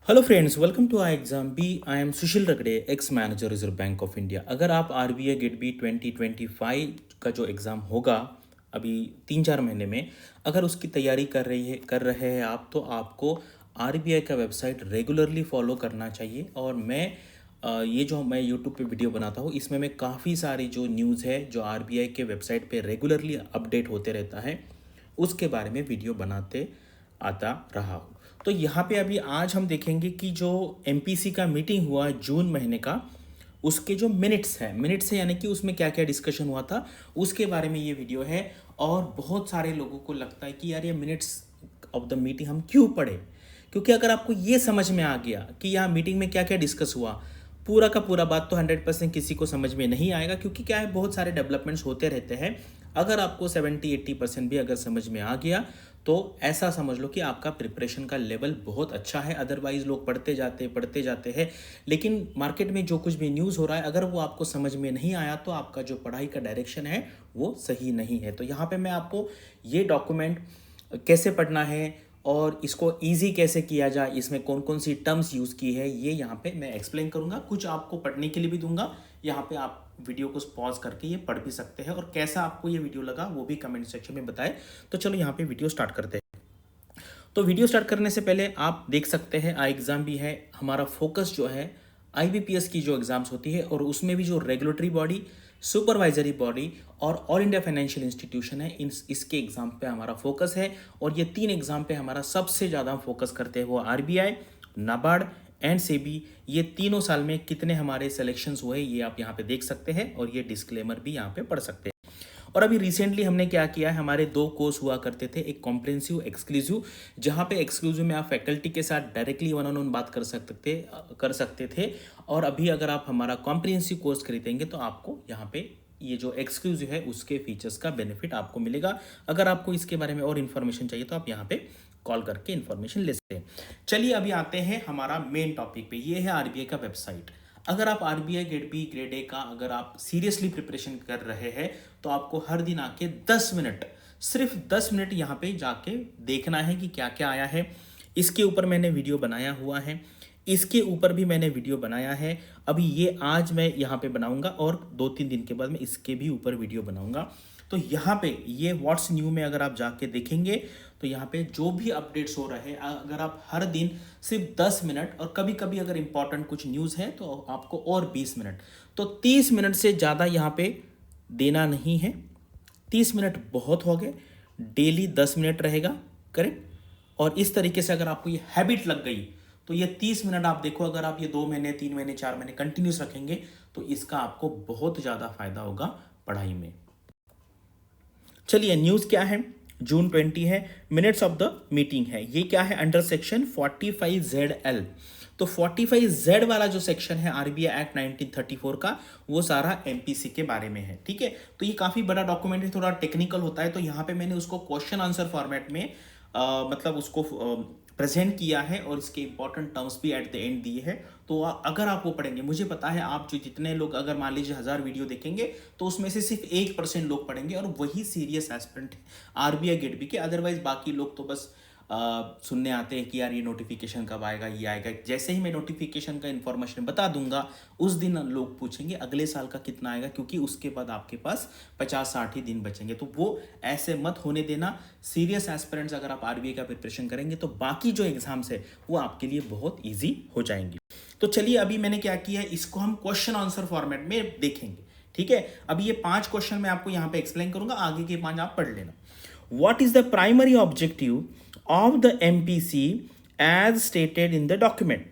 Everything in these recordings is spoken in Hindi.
Hello friends, welcome to I exam B. I am Sushil Ragade, ex manager Reserve Bank of India. अगर आप आरबीआई गेट बी 2025 का जो एग्ज़ाम होगा अभी 3-4 महीने में, अगर उसकी तैयारी कर रहे हैं आप, तो आपको आरबीआई का वेबसाइट रेगुलरली फॉलो करना चाहिए। और ये जो मैं यूट्यूब पे वीडियो बनाता हूँ, इसमें मैं काफ़ी सारी जो न्यूज़ है जो आरबीआई के वेबसाइट पे रेगुलरली अपडेट होते रहता है, उसके बारे में वीडियो बनाते आता रहा हूँ। तो यहाँ पे अभी आज हम देखेंगे कि जो एमपीसी का मीटिंग हुआ जून महीने का, उसके जो मिनट्स है यानी कि उसमें क्या क्या डिस्कशन हुआ था, उसके बारे में ये वीडियो है। और बहुत सारे लोगों को लगता है कि यार ये मिनट्स ऑफ द मीटिंग हम क्यों पढ़े, क्योंकि अगर आपको ये समझ में आ गया कि यहाँ मीटिंग में क्या क्या डिस्कस हुआ, पूरा का पूरा बात तो 100% किसी को समझ में नहीं आएगा, क्योंकि क्या है, बहुत सारे डेवलपमेंट्स होते रहते हैं। अगर आपको 70-80% भी अगर समझ में आ गया, तो ऐसा समझ लो कि आपका प्रिपरेशन का लेवल बहुत अच्छा है। अदरवाइज लोग पढ़ते जाते हैं, लेकिन मार्केट में जो कुछ भी न्यूज़ हो रहा है, अगर वो आपको समझ में नहीं आया, तो आपका जो पढ़ाई का डायरेक्शन है वो सही नहीं है। तो यहाँ पे मैं आपको ये डॉक्यूमेंट कैसे पढ़ना है और इसको इजी कैसे किया जाए, इसमें कौन कौन सी टर्म्स यूज़ की है, ये यहाँ पे मैं एक्सप्लेन करूँगा। कुछ आपको पढ़ने के लिए भी दूंगा। यहाँ पे आप वीडियो को पॉज करके ये पढ़ भी सकते हैं, और कैसा आपको ये वीडियो लगा वो भी कमेंट सेक्शन में बताएं। तो चलो यहाँ पे वीडियो स्टार्ट करते हैं। तो वीडियो स्टार्ट करने से पहले आप देख सकते हैं आई एग्ज़ाम भी है। हमारा फोकस जो है आईबीपीएस की जो एग्ज़ाम्स होती है, और उसमें भी जो रेगुलेटरी बॉडी, सुपरवाइजरी बॉडी और ऑल इंडिया फाइनेंशियल इंस्टीट्यूशन है, इसके एग्ज़ाम पे हमारा फोकस है। और ये 3 एग्ज़ाम पे हमारा सबसे ज़्यादा फोकस करते हैं वो आरबीआई, नाबार्ड एंड सेबी। ये तीनों साल में कितने हमारे सिलेक्शंस हुए, ये आप यहाँ पे देख सकते हैं, और ये डिस्क्लेमर भी यहाँ पे पढ़ सकते हैं। और अभी रिसेंटली हमने क्या किया है, हमारे 2 कोर्स हुआ करते थे, एक कॉम्प्रिहेंसिव, एक्सक्लूसिव। जहाँ पे एक्सक्लूसिव में आप फैकल्टी के साथ डायरेक्टली वन ऑन वन बात कर सकते थे। और अभी अगर आप हमारा कॉम्प्रिहेंसिव कोर्स खरीदेंगे, तो आपको यहाँ पे ये जो एक्सक्लूसिव है उसके फीचर्स का बेनिफिट आपको मिलेगा। अगर आपको इसके बारे में और इन्फॉर्मेशन चाहिए, तो आप यहाँ पे कॉल करके इन्फॉर्मेशन ले सकते हैं। चलिए अभी आते हैं हमारा मेन टॉपिक पे। ये है आरबीआई का वेबसाइट। अगर आप RBI grade B grade A का अगर आप सीरियसली प्रिपरेशन कर रहे हैं, तो आपको हर दिन आके 10 मिनट, सिर्फ 10 मिनट यहाँ पे जाके देखना है कि क्या क्या आया है। इसके ऊपर मैंने वीडियो बनाया हुआ है, इसके ऊपर भी मैंने वीडियो बनाया है। अभी ये आज मैं यहाँ पे बनाऊंगा, और 2-3 दिन के बाद मैं इसके भी ऊपर वीडियो बनाऊंगा। तो यहाँ पे ये व्हाट्स न्यू में अगर आप जाके देखेंगे, तो यहाँ पे जो भी अपडेट्स हो रहे हैं, अगर आप हर दिन सिर्फ 10 मिनट, और कभी कभी अगर इंपॉर्टेंट कुछ न्यूज़ है तो आपको और 20 मिनट, तो 30 मिनट से ज़्यादा यहाँ पे देना नहीं है। 30 मिनट बहुत हो गए, डेली 10 मिनट रहेगा, करेक्ट। और इस तरीके से अगर आपको ये हैबिट लग गई, तो ये 30 मिनट आप देखो, अगर आप ये 2 महीने, 3 महीने, 4 महीने कंटिन्यूस रखेंगे, तो इसका आपको बहुत ज़्यादा फायदा होगा पढ़ाई में। चलिए न्यूज़ क्या है, जून 20 है, मिनट्स ऑफ द मीटिंग है। ये क्या है, अंडर सेक्शन 45ZL। तो 45Z वाला जो सेक्शन है आरबीआई एक्ट 1934 का, वो सारा एमपीसी के बारे में है, ठीक है। तो ये काफ़ी बड़ा डॉक्यूमेंट है, थोड़ा टेक्निकल होता है। तो यहाँ पे मैंने उसको क्वेश्चन आंसर फॉर्मेट में मतलब उसको प्रेजेंट किया है, और इसके इंपॉर्टेंट टर्म्स भी एट द एंड दिए हैं। तो अगर आप वो पढ़ेंगे, मुझे पता है आप जो जितने लोग अगर मान लीजिए 1000 वीडियो देखेंगे, तो उसमें से सिर्फ 1% लोग पढ़ेंगे, और वही serious aspirant RBI grade B के। अदरवाइज बाकी लोग तो बस सुनने आते हैं कि यार ये नोटिफिकेशन कब आएगा, ये आएगा। जैसे ही मैं नोटिफिकेशन का इन्फॉर्मेशन बता दूंगा, उस दिन लोग पूछेंगे अगले साल का कितना आएगा, क्योंकि उसके बाद आपके पास 50-60 ही दिन बचेंगे। तो वो ऐसे मत होने देना। सीरियस एस्पिरेंट्स अगर आप आरबीआई का प्रिपरेशन करेंगे, तो बाकी जो एग्जाम्स है वो आपके लिए बहुत ईजी हो जाएंगी। तो चलिए अभी मैंने क्या किया है, इसको हम क्वेश्चन आंसर फॉर्मेट में देखेंगे, ठीक है। अभी ये 5 क्वेश्चन मैं आपको यहाँ पे एक्सप्लेन करूंगा, आगे के 5 आप पढ़ लेना। What is the primary objective of the MPC as stated in the document,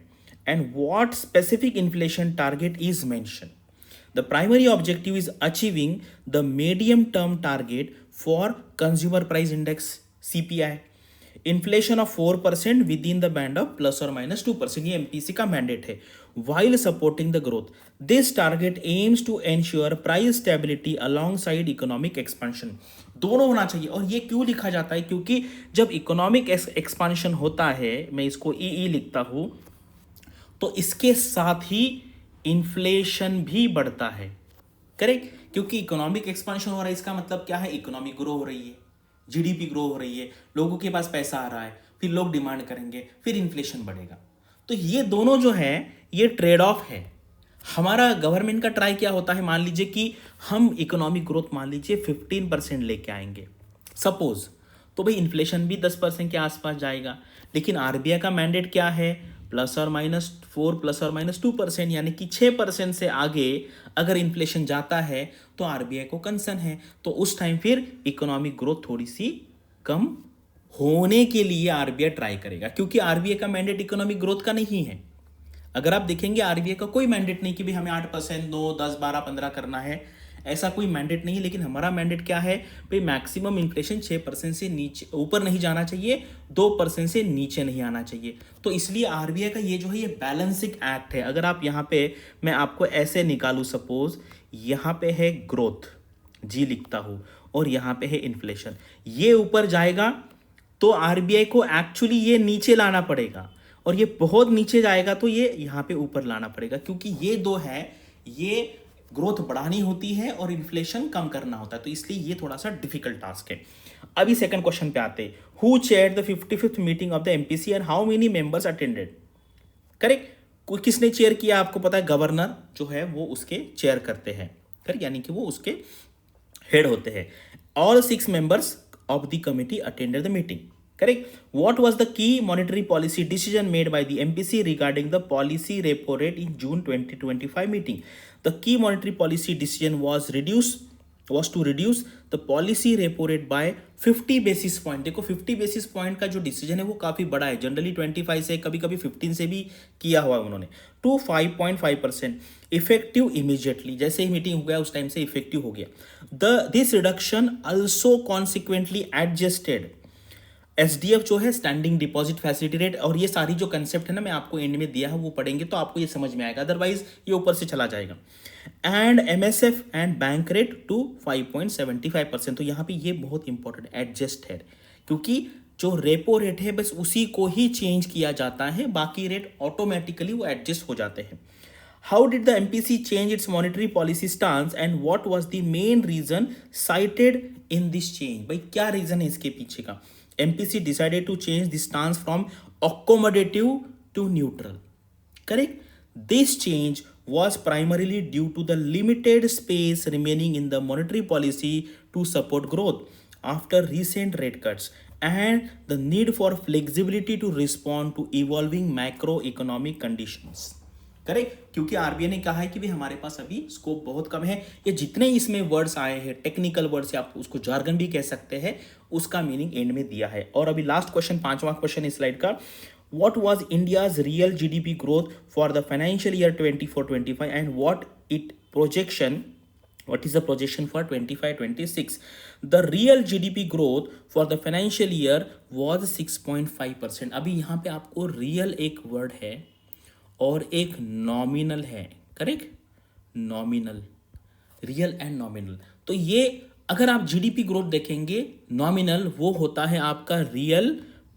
and what specific inflation target is mentioned? The primary objective is achieving the medium term target for consumer price index CPI, inflation of 4% with in the band of ±2%। ये एमपीसी का मैंडेट है। While supporting the growth, this target aims to ensure price stability alongside economic expansion. दोनों होना चाहिए। और ये क्यों लिखा जाता है, क्योंकि जब इकोनॉमिक एक्सपेंशन होता है, मैं इसको ई लिखता हूं, तो इसके साथ ही इन्फ्लेशन भी बढ़ता है, करेक्ट। क्योंकि इकोनॉमिक एक्सपेंशन हो रहा है, इसका मतलब क्या है, इकोनॉमिक ग्रो हो रही है, जीडीपी ग्रो हो रही है, लोगों के पास पैसा आ रहा है, फिर लोग डिमांड करेंगे, फिर इन्फ्लेशन बढ़ेगा। तो ये दोनों जो है ये ट्रेड ऑफ है। हमारा गवर्नमेंट का ट्राई क्या होता है, मान लीजिए कि हम इकोनॉमिक ग्रोथ मान लीजिए 15% लेके आएंगे सपोज, तो भाई इन्फ्लेशन भी 10% के आसपास जाएगा। लेकिन आरबीआई का मैंडेट क्या है, +or-4 +or-2%, यानी कि 6% से आगे अगर इन्फ्लेशन जाता है तो आरबीआई को कंसर्न है। तो उस टाइम फिर इकोनॉमिक ग्रोथ थोड़ी सी कम होने के लिए आरबीआई ट्राई करेगा, क्योंकि आरबीआई का मैंडेट इकोनॉमिक ग्रोथ का नहीं है। अगर आप देखेंगे आरबीआई का कोई मैंडेट नहीं कि भाई हमें 8% दो, 10, 12, 15 करना है, ऐसा कोई मैंडेट नहीं। लेकिन हमारा मैंडेट क्या है भाई, मैक्सिमम इन्फ्लेशन 6% से नीचे ऊपर नहीं जाना चाहिए, 2% से नीचे नहीं आना चाहिए। तो इसलिए आरबीआई का ये जो है ये बैलेंसिंग एक्ट है। अगर आप यहाँ पे मैं आपको ऐसे निकालूं, सपोज यहाँ पे है ग्रोथ, जी लिखता हूँ, और यहाँ पे है इन्फ्लेशन, ये ऊपर जाएगा तो आरबीआई को एक्चुअली ये नीचे लाना पड़ेगा, और ये बहुत नीचे जाएगा तो ये यहाँ पे ऊपर लाना पड़ेगा, क्योंकि ये दो है, ये ग्रोथ बढ़ानी होती है और इन्फ्लेशन कम करना होता है। तो इसलिए ये थोड़ा सा डिफिकल्ट टास्क है। अभी सेकंड क्वेश्चन पे आते हैं, who chaired the 55th meeting of the MPC and how many members attended. Correct, किसने चेयर किया आपको पता है, गवर्नर जो है वो उसके चेयर करते हैं, करेक्ट, यानी कि वो उसके हेड होते हैं। All 6 members of the committee attended the meeting. Correct. What was the key monetary policy decision made by the MPC regarding the policy repo rate in June 2025 meeting? The key monetary policy decision was to reduce the policy repo rate by 50 basis point. देखो 50 basis point का जो डिसीजन है वो काफी बड़ा है, जनरली 25 से कभी कभी 15 से भी किया हुआ उन्होंने, टू 5.5%, इफेक्टिव इमीडिएटली, जैसे ही मीटिंग हो गया उस टाइम से इफेक्टिव हो गया। This reduction also consequently adjusted SDF जो है स्टैंडिंग डिपॉजिट फैसिलिटी रेट, और ये सारी जो कंसेप्ट है ना मैं आपको एंड में दिया है वो पढ़ेंगे तो आपको ये समझ में आएगा, अदरवाइज ये ऊपर से चला जाएगा। And MSF and bank rate to 5.75%। तो यहाँ पे ये बहुत इंपॉर्टेंट एडजस्ट है, क्योंकि जो रेपो रेट है बस उसी को ही चेंज किया जाता है, बाकी रेट ऑटोमेटिकली वो एडजस्ट हो जाते हैं। How did the MPC change its monetary policy stance and what was the main reason cited in this change? भाई क्या रीजन है इसके पीछे का? MPC decided to change the stance from accommodative to neutral. Correct? This change was primarily due to the limited space remaining in the monetary policy to support growth after recent rate cuts and the need for flexibility to respond to evolving macroeconomic conditions. Correct, क्योंकि आरबीआई ने कहा है कि भाई हमारे पास अभी स्कोप बहुत कम है। ये जितने इसमें वर्ड्स आए हैं, टेक्निकल वर्ड्स या आप उसको जार्गन भी कह सकते हैं, उसका मीनिंग एंड में दिया है। और अभी लास्ट क्वेश्चन, 5वां क्वेश्चन इस स्लाइड का, what was India's real GDP growth for the financial year 24-25 and what is the projection for 25-26? The real GDP growth for the financial year was 6.5%. अभी यहाँ पे आपको रियल एक वर्ड है और एक नॉमिनल है, correct, nominal, real and nominal. तो ये अगर आप जीडीपी ग्रोथ देखेंगे, नॉमिनल वो होता है आपका रियल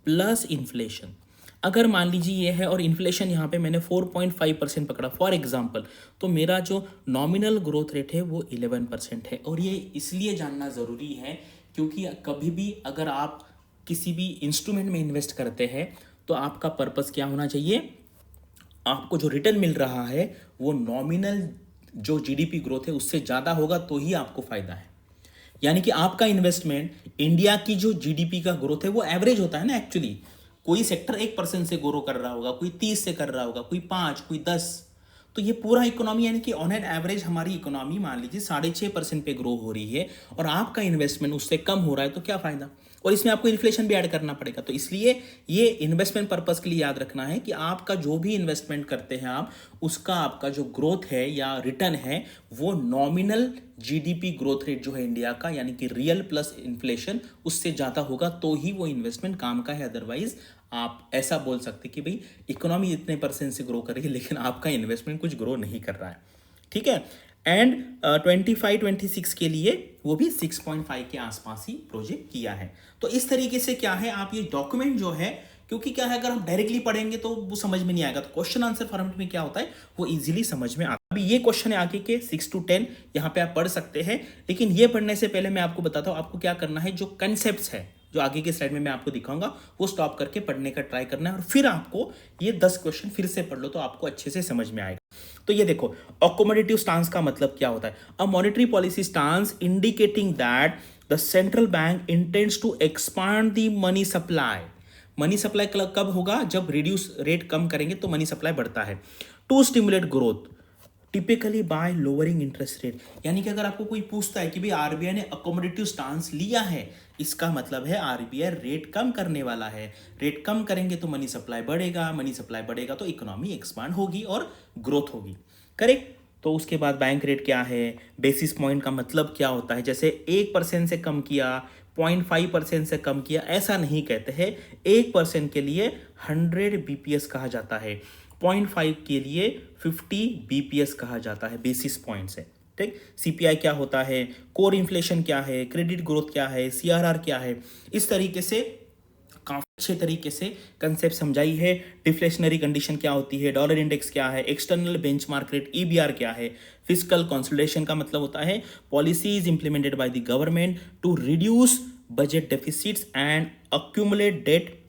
प्लस इन्फ्लेशन। अगर मान लीजिए ये है और इन्फ्लेशन यहाँ पे मैंने 4.5% पकड़ा फॉर एग्जांपल, तो मेरा जो नॉमिनल ग्रोथ रेट है वो 11% है। और ये इसलिए जानना ज़रूरी है क्योंकि कभी भी अगर आप किसी भी इंस्ट्रूमेंट में इन्वेस्ट करते हैं तो आपका पर्पस क्या होना चाहिए, आपको जो रिटर्न मिल रहा है वो नॉमिनल जो जीडीपी ग्रोथ है उससे ज़्यादा होगा तो ही आपको फायदा है। यानी कि आपका इन्वेस्टमेंट इंडिया की जो जीडीपी का ग्रोथ है वो एवरेज होता है ना, एक्चुअली कोई सेक्टर 1% से ग्रो कर रहा होगा, कोई 30 से कर रहा होगा, कोई 5, कोई 10, तो ये पूरा इकोनॉमी यानी कि ऑन एन एवरेज हमारी इकोनॉमी मान लीजिए 6.5% पे ग्रो हो रही है और आपका इन्वेस्टमेंट उससे कम हो रहा है, तो क्या फायदा। और इसमें आपको इन्फ्लेशन भी ऐड करना पड़ेगा। तो इसलिए ये इन्वेस्टमेंट पर्पस के लिए याद रखना है कि आपका जो भी इन्वेस्टमेंट करते हैं आप, उसका आपका जो ग्रोथ है या रिटर्न है वो नॉमिनल जीडीपी ग्रोथ रेट जो है इंडिया का, यानी कि रियल प्लस इन्फ्लेशन, उससे ज़्यादा होगा तो ही वो इन्वेस्टमेंट काम का है। अदरवाइज आप ऐसा बोल सकते कि भाई इकोनॉमी इतने % से ग्रो कर रही है लेकिन आपका इन्वेस्टमेंट कुछ ग्रो नहीं कर रहा है, ठीक है। एंड 25-26 के लिए वो भी 6.5 के आसपास ही प्रोजेक्ट किया है। तो इस तरीके से क्या है, आप ये डॉक्यूमेंट जो है, क्योंकि क्या है अगर हम डायरेक्टली पढ़ेंगे तो वो समझ में नहीं आएगा, तो क्वेश्चन आंसर फॉर्मेट में क्या होता है वो इजीली समझ में आता है। अभी ये क्वेश्चन है आगे के 6 to 10, यहाँ पे आप पढ़ सकते हैं। लेकिन ये पढ़ने से पहले मैं आपको बताता हूँ आपको क्या करना है, जो कंसेप्ट है जो आगे के स्लाइड में मैं आपको दिखाऊंगा वो स्टॉप करके पढ़ने का ट्राई करना है, और फिर आपको ये 10 क्वेश्चन फिर से पढ़ लो तो आपको अच्छे से समझ में आएगा। तो ये देखो, अकोमोडेटिव स्टांस का मतलब क्या होता है? A monetary policy stance indicating that the central bank intends to expand the money supply. Money supply कब होगा? जब रिड्यूस रेट कम करेंगे तो मनी सप्लाई बढ़ता है। To stimulate growth typically by lowering interest rate, यानी कि अगर आपको कोई पूछता है कि भाई आरबीआई ने अकोमोडेटिव स्टांस लिया है, इसका मतलब है आरबीआई रेट कम करने वाला है। रेट कम करेंगे तो मनी सप्लाई बढ़ेगा, मनी सप्लाई बढ़ेगा तो इकोनॉमी एक्सपांड होगी और ग्रोथ होगी। करेक्ट? तो उसके बाद बैंक रेट क्या है, बेसिस पॉइंट का मतलब क्या होता है? जैसे 1% से कम किया, 0.5% से कम किया, ऐसा नहीं कहते हैं। 1% के लिए 100 बीपीएस कहा जाता है, 0.5 के लिए 50 बीपीएस कहा जाता है बेसिस पॉइंट से। ठीक, सीपीआई क्या होता है, कोर इन्फ्लेशन क्या है, क्रेडिट ग्रोथ क्या है, सीआरआर क्या है, इस तरीके से काफी अच्छे तरीके से कंसेप्ट समझाई है। डिफ्लेशनरी कंडीशन क्या होती है, डॉलर इंडेक्स क्या है, एक्सटर्नल बेंचमार्क रेट ईबीआर क्या है, फिस्कल कंसोलिडेशन का मतलब होता है policies implemented by the government to reduce budget deficits and accumulate debt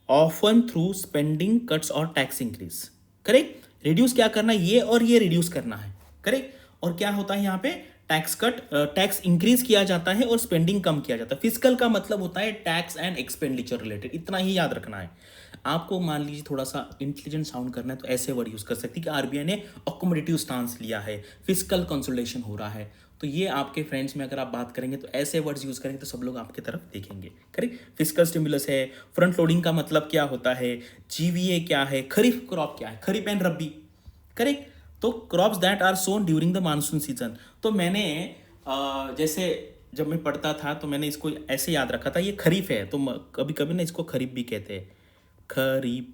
often through spending cuts और टैक्स इंक्रीज। करेक्ट? रिड्यूस क्या करना है, ये और ये रिड्यूस करना है। करेक्ट? और क्या होता है यहाँ पे, टैक्स कट, टैक्स इंक्रीज किया जाता है और स्पेंडिंग कम किया जाता है। फिस्कल का मतलब होता है टैक्स एंड एक्सपेंडिचर रिलेटेड, इतना ही याद रखना है आपको। मान लीजिए थोड़ा सा इंटेलिजेंट साउंड करना है तो ऐसे वर्ड यूज कर सकती है कि आरबीआई ने अकोमोडेटिव स्टांस लिया है, फिस्कल कंसोलिडेशन हो रहा है। तो ये आपके फ्रेंड्स में अगर आप बात करेंगे तो ऐसे वर्ड्स यूज करेंगे तो सब लोग आपकी तरफ देखेंगे। करेक्ट? फिस्कल स्टिमुलस है। फ्रंट लोडिंग का मतलब क्या होता है, जीवीए क्या है, खरीफ क्रॉप क्या है, खरीफ एंड रबी। करेक्ट? तो crops that are sown during the monsoon season. तो मैंने जैसे जब मैं पढ़ता था तो मैंने इसको ऐसे याद रखा था, ये खरीफ है तो कभी कभी ना इसको खरीफ भी कहते हैं, खरीफ।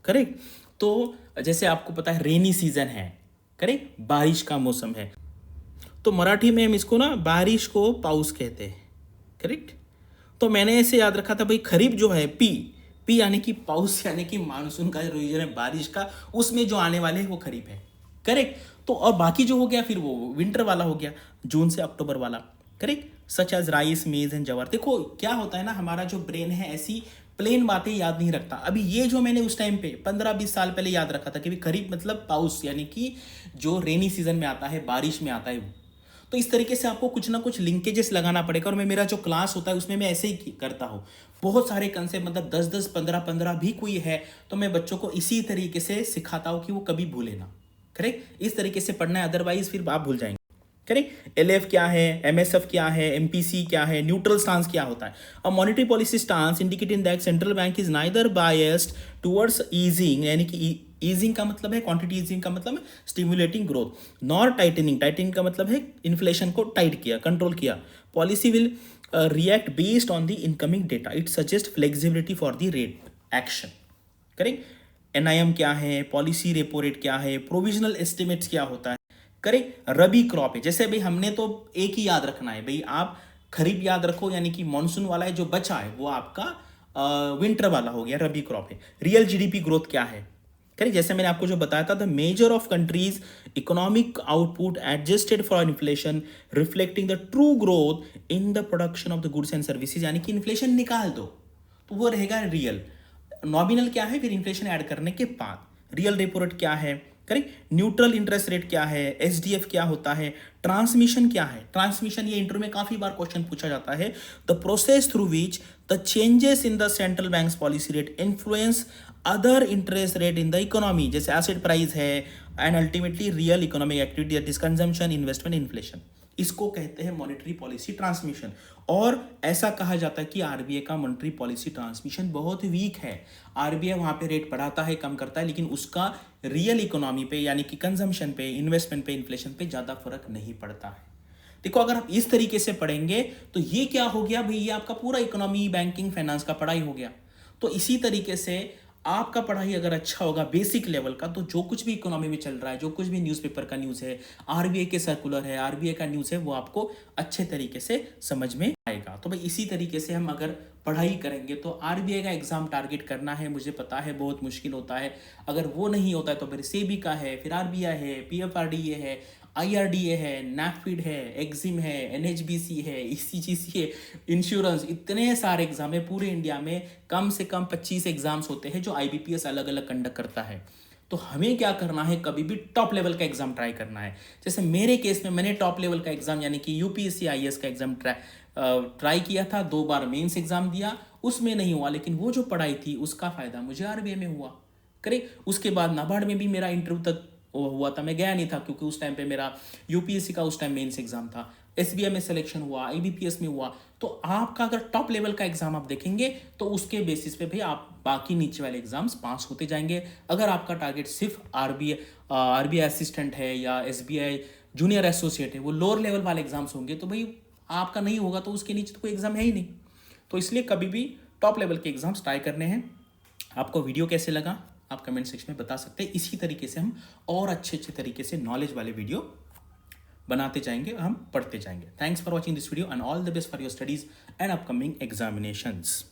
करेक्ट? तो जैसे आपको पता है रेनी सीजन है, करेक्ट, बारिश का मौसम है, तो मराठी में हम इसको ना बारिश को पाउस कहते हैं। करेक्ट? तो मैंने ऐसे याद रखा था भाई खरीफ जो है पी, पी यानी कि पाउस यानी कि मानसून का जो रीजन है बारिश का, उसमें जो आने वाले हैं वो खरीफ है। करेक्ट? तो और बाकी जो हो गया फिर वो विंटर वाला हो गया, जून से अक्टूबर वाला। करेक्ट? सच एज राइस, मेज एंड जवार। देखो क्या होता है ना, हमारा जो ब्रेन है ऐसी प्लेन बातें याद नहीं रखता। अभी ये जो मैंने उस टाइम पे 15-20 साल पहले याद रखा था कि खरीफ मतलब पाउस यानी कि जो रेनी सीजन में आता है, बारिश में आता है वो। तो इस तरीके से आपको कुछ ना कुछ लिंकेजेस लगाना पड़ेगा। और मैं मेरा जो क्लास होता है उसमें मैं ऐसे ही करता हूँ, बहुत सारे कंसेप्ट, मतलब 10-10, 15-15 भी कोई है तो मैं बच्चों को इसी तरीके से सिखाता हूँ कि वो कभी भूले ना। करेक्ट? इस तरीके से पढ़ना है, अदरवाइज फिर आप भूल जाएंगे। करेक्ट? एलएफ क्या है, एमएसएफ क्या है, एमपीसी क्या है, न्यूट्रल स्टांस क्या होता है। A monetary policy stance indicating that central bank is neither biased towards easing, यानी कि ईजिंग का मतलब है क्वांटिटी, ईजिंग का मतलब है stimulating growth, nor tightening, tightening का मतलब है इन्फ्लेशन को टाइट किया, कंट्रोल किया। Policy will react based on the incoming data, it suggest flexibility for the rate action. Correct? NIM क्या है, पॉलिसी रेपो रेट क्या है, प्रोविजनल एस्टिमेट्स क्या होता है। करेक्ट? रबी क्रॉप है, जैसे भाई हमने तो एक ही याद रखना है भाई, आप खरीफ याद रखो यानी कि मॉनसून वाला है, जो बचा है वो आपका विंटर वाला हो गया, रबी क्रॉप है। रियल जीडीपी ग्रोथ क्या है, करेक्ट, जैसे मैंने आपको जो बताया था, the measure of countries economic output adjusted for inflation reflecting the true growth in the production of the goods and services, यानी कि इन्फ्लेशन निकाल दो तो वो रहेगा रियल। नॉमिनल क्या है, फिर इन्फ्लेशन ऐड करने के बाद। रियल रेपो रेट क्या है, करेक्ट, न्यूट्रल इंटरेस्ट रेट क्या है, एसडीएफ क्या होता है, ट्रांसमिशन क्या है। ट्रांसमिशन ये इंटरव्यू में काफी बार क्वेश्चन पूछा जाता है, the process through which the changes in the central banks policy rate influence other interest rate in the economy, जैसे एसेट प्राइस है, and ultimately real economic activity that is consumption, investment, inflation. इसको कहते हैं मॉनेटरी पॉलिसी ट्रांसमिशन। और ऐसा कहा जाता है कि आरबीआई का मॉनेटरी पॉलिसी ट्रांसमिशन बहुत वीक है। आरबीआई वहां पे रेट बढ़ाता है, कम करता है, लेकिन उसका रियल इकोनॉमी पे यानी कि कंजम्पशन पे, इन्वेस्टमेंट पे, इन्फ्लेशन पे ज्यादा फर्क नहीं पड़ता है। देखो अगर आप इस तरीके से पढ़ेंगे तो ये क्या हो गया भाई, ये आपका पूरा इकोनॉमी, बैंकिंग, फाइनेंस का पढ़ाई हो गया। तो इसी तरीके से आपका पढ़ाई अगर अच्छा होगा बेसिक लेवल का, तो जो कुछ भी इकोनॉमी में चल रहा है, जो कुछ भी न्यूज़पेपर का न्यूज़ है, आरबीआई के सर्कुलर है, आरबीआई का न्यूज़ है, वो आपको अच्छे तरीके से समझ में आएगा। तो भाई इसी तरीके से हम अगर पढ़ाई करेंगे। तो आरबीआई का एग्ज़ाम टारगेट करना है, मुझे पता है बहुत मुश्किल होता है। अगर वो नहीं होता है तो फिर सेबी का है, फिर आरबीआई है, पीएफआरडीए है, आईआरडीए है, नैफिड है, एक्जिम है, एनएचबीसी है, ईसीजीसी है, इंश्योरेंस, इतने सारे एग्जाम है पूरे इंडिया में। कम से कम 25 एग्जाम्स होते हैं जो आईबीपीएस अलग अलग कंडक्ट करता है। तो हमें क्या करना है, कभी भी टॉप लेवल का एग्जाम ट्राई करना है। जैसे मेरे केस में मैंने टॉप लेवल का एग्जाम यानी कि यूपीएससी आईएएस का एग्जाम ट्राई किया था। 2 बार मेंस एग्जाम दिया, उसमें नहीं हुआ, लेकिन वो जो पढ़ाई थी उसका फायदा मुझे आरबीआई में हुआ। करेक्ट। उसके बाद नाबार्ड में भी मेरा इंटरव्यू तक हुआ था, मैं गया नहीं था क्योंकि उस टाइम पे मेरा यूपीएससी का उस टाइम मेंस एग्जाम था। एसबीआई में सिलेक्शन हुआ, आईबीपीएस में हुआ। तो आपका अगर टॉप लेवल का एग्जाम आप देखेंगे तो उसके बेसिस पे भी आप बाकी नीचे वाले एग्जाम्स पास होते जाएंगे। अगर आपका टारगेट सिर्फ आरबीआई असिस्टेंट है या एसबीआई जूनियर एसोसिएट है, वो लोअर लेवल वाले एग्जाम्स होंगे, तो भाई आपका नहीं होगा, तो उसके नीचे तो कोई एग्जाम है ही नहीं। तो इसलिए कभी भी टॉप लेवल के एग्जाम्स ट्राई करने हैं। आपको वीडियो कैसे लगा आप कमेंट सेक्शन में बता सकते हैं। इसी तरीके से हम और अच्छे अच्छे तरीके से नॉलेज वाले वीडियो बनाते जाएंगे, हम पढ़ते जाएंगे। Thanks for watching this video and all the best for your studies and upcoming examinations.